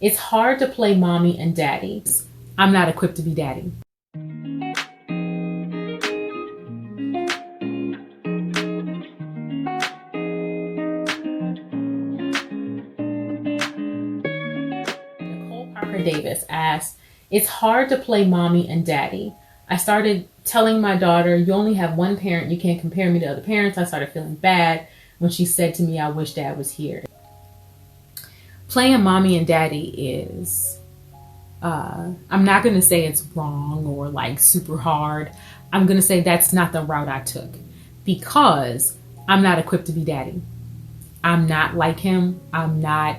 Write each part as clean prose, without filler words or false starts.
It's hard to play mommy and daddy. I'm not equipped to be daddy. Nicole Parker Davis asks, it's hard to play mommy and daddy. I started telling my daughter, you only have one parent, you can't compare me to other parents. I started feeling bad when she said to me, I wish dad was here. Playing mommy and daddy is, I'm not going to say it's wrong or like super hard. I'm going to say that's not the route I took because I'm not equipped to be daddy. I'm not like him. I'm not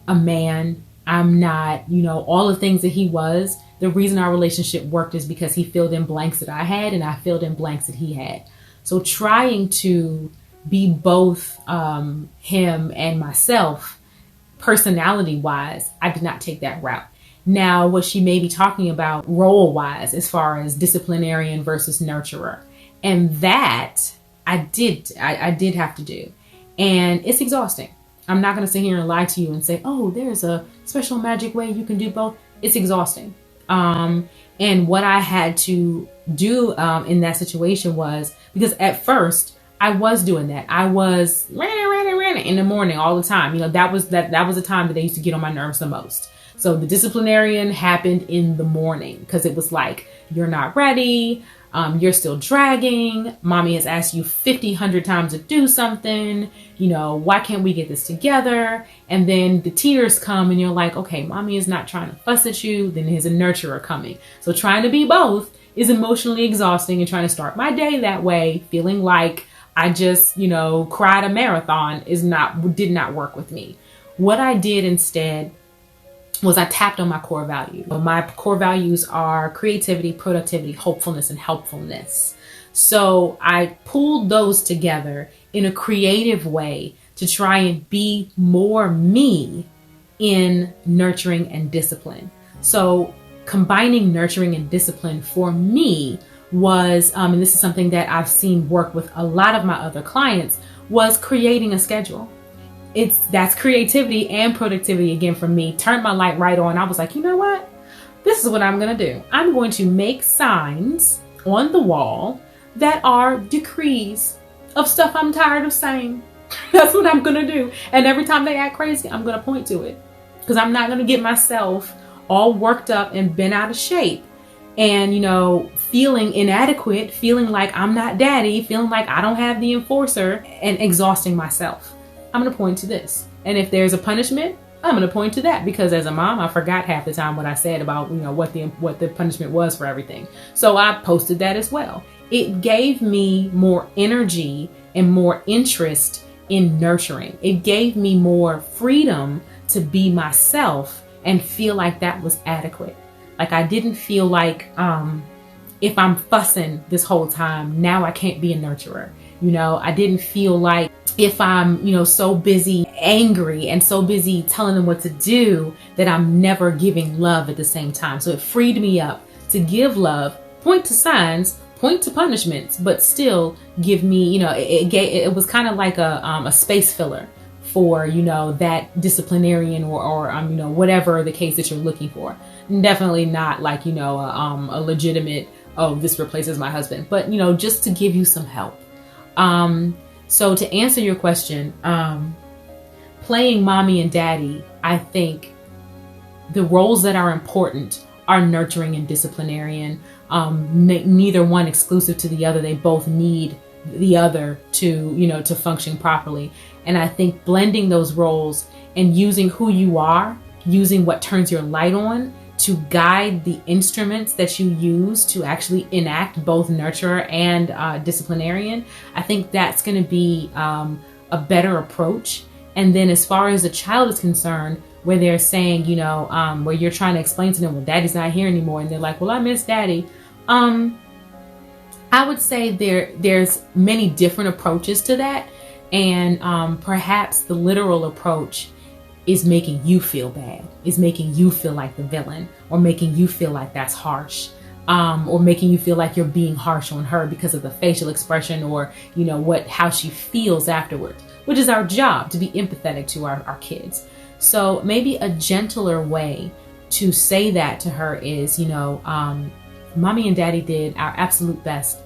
a man. I'm not, all the things that he was. The reason our relationship worked is because he filled in blanks that I had and I filled in blanks that he had. So trying to be both him and myself, personality wise, I did not take that route. Now, what she may be talking about role wise, as far as disciplinarian versus nurturer, and that I did have to do. And it's exhausting. I'm not going to sit here and lie to you and say, oh, there's a special magic way you can do both. It's exhausting. And what I had to do in that situation was, because at first I was doing that. I was running in the morning all the time. That was the time that they used to get on my nerves the most. So the disciplinarian happened in the morning because it was like, you're not ready. You're still dragging. Mommy has asked you 100 times to do something. Why can't we get this together? And then the tears come and you're like, okay, mommy is not trying to fuss at you. Then there's a nurturer coming. So trying to be both is emotionally exhausting, and trying to start my day that way, feeling like I just, cried a marathon did not work with me. What I did instead was I tapped on my core value. My core values are creativity, productivity, hopefulness, and helpfulness. So I pulled those together in a creative way to try and be more me in nurturing and discipline. So combining nurturing and discipline for me was, and this is something that I've seen work with a lot of my other clients, was creating a schedule. That's creativity and productivity again for me. Turned my light right on. I was like, you know what? This is what I'm going to do. I'm going to make signs on the wall that are decrees of stuff I'm tired of saying. That's what I'm going to do. And every time they act crazy, I'm going to point to it, because I'm not going to get myself all worked up and bent out of shape and, feeling inadequate, feeling like I'm not daddy, feeling like I don't have the enforcer, and exhausting myself. I'm going to point to this. And if there's a punishment, I'm going to point to that, because as a mom, I forgot half the time what I said about, what the punishment was for everything. So I posted that as well. It gave me more energy and more interest in nurturing. It gave me more freedom to be myself and feel like that was adequate. Like I didn't feel like, if I'm fussing this whole time, now I can't be a nurturer. I didn't feel like if I'm, so busy, angry, and so busy telling them what to do that I'm never giving love at the same time. So it freed me up to give love, point to signs, point to punishments, but still give me, it was kind of like a space filler for, that disciplinarian or whatever the case that you're looking for. Definitely not like, a legitimate, oh, this replaces my husband, but, just to give you some help. So to answer your question, playing mommy and daddy, I think the roles that are important are nurturing and disciplinarian. Neither one exclusive to the other. They both need the other to, to function properly. And I think blending those roles and using who you are, using what turns your light on to guide the instruments that you use to actually enact both nurturer and disciplinarian, I think that's going to be a better approach. And then as far as the child is concerned, where they're saying, where you're trying to explain to them, well, daddy's not here anymore. And they're like, well, I miss daddy. I would say there's many different approaches to that. And perhaps the literal approach is making you feel bad, is making you feel like the villain, or making you feel like that's harsh, or making you feel like you're being harsh on her because of the facial expression or, how she feels afterwards, which is our job, to be empathetic to our kids. So maybe a gentler way to say that to her is, mommy and daddy did our absolute best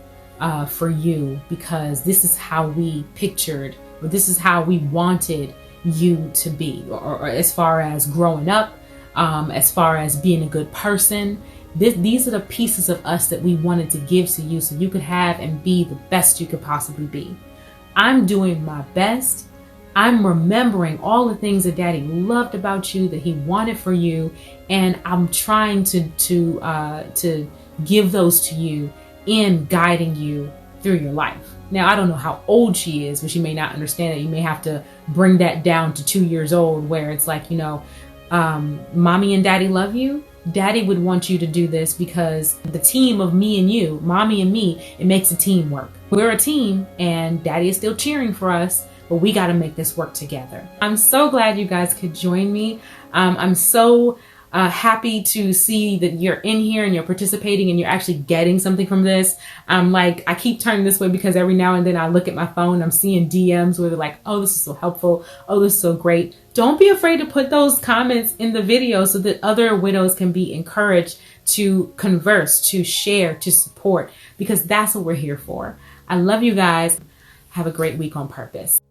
for you, because this is how we pictured, or this is how we wanted you to be, or as far as growing up, as far as being a good person. These are the pieces of us that we wanted to give to you so you could have and be the best you could possibly be. I'm doing my best. I'm remembering all the things that daddy loved about you, that he wanted for you, and I'm trying to give those to you in guiding you through your life. Now, I don't know how old she is, but she may not understand that. You may have to bring that down to 2 years old, where it's like, mommy and daddy love you. Daddy would want you to do this because the team of me and you, mommy and me, it makes a team work. We're a team and daddy is still cheering for us, but we got to make this work together. I'm so glad you guys could join me. I'm so happy to see that you're in here and you're participating and you're actually getting something from this. I keep turning this way because every now and then I look at my phone, I'm seeing DMs where they're like, oh, this is so helpful. Oh, this is so great. Don't be afraid to put those comments in the video so that other widows can be encouraged to converse, to share, to support, because that's what we're here for. I love you guys. Have a great week on purpose.